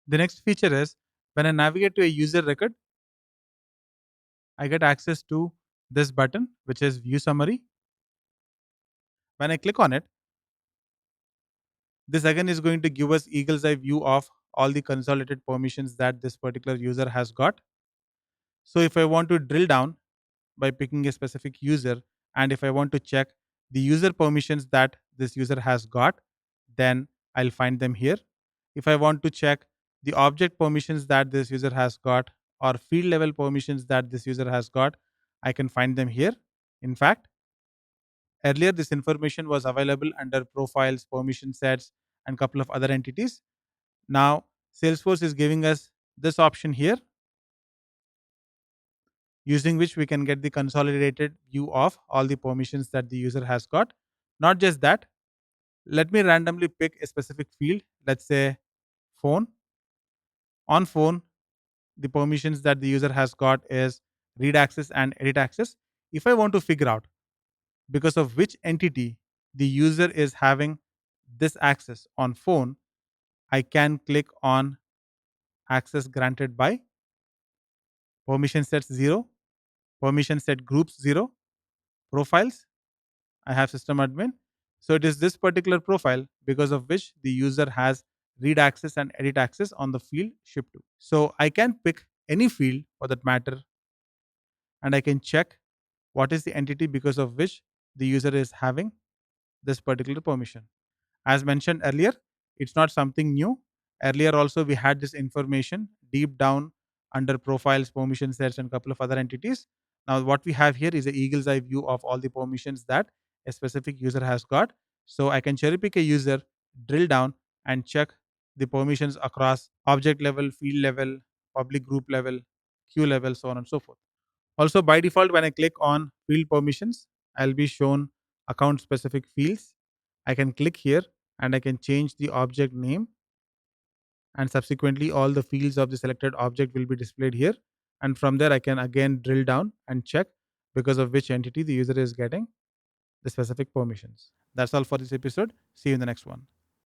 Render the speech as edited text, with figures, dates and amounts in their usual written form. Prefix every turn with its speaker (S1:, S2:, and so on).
S1: The next feature is when I navigate to a user record, I get access to this button, which is View Summary. When I click on it, this again is going to give us eagle's eye view of all the consolidated permissions that this particular user has got. So if I want to drill down by picking a specific user, and if I want to check the user permissions that this user has got, then I'll find them here. If I want to check the object permissions that this user has got or field level permissions that this user has got, I can find them here. In fact, earlier this information was available under profiles, permission sets, and couple of other entities. Now Salesforce is giving us this option here, using which we can get the consolidated view of all the permissions that the user has got. Not just that, let me randomly pick a specific field, let's say phone. On phone, the permissions that the user has got is read access and edit access. If I want to figure out because of which entity the user is having this access on phone, I can click on access granted by permission sets 0, permission set groups 0, profiles. I have system admin. So it is this particular profile because of which the user has read access and edit access on the field shipped to. So I can pick any field for that matter, and I can check what is the entity because of which the user is having this particular permission. As mentioned earlier, it's not something new. Earlier also we had this information deep down under profiles, permission sets, and a couple of other entities. Now what we have here is a eagle's eye view of all the permissions that a specific user has got. So I can cherry pick a user, drill down, and check the permissions across object level, field level, public group level, queue level, so on and so forth. Also, by default, when I click on field permissions, I'll be shown account specific fields. I can click here and I can change the object name, and subsequently all the fields of the selected object will be displayed here. And from there, I can again drill down and check because of which entity the user is getting the specific permissions. That's all for this episode. See you in the next one.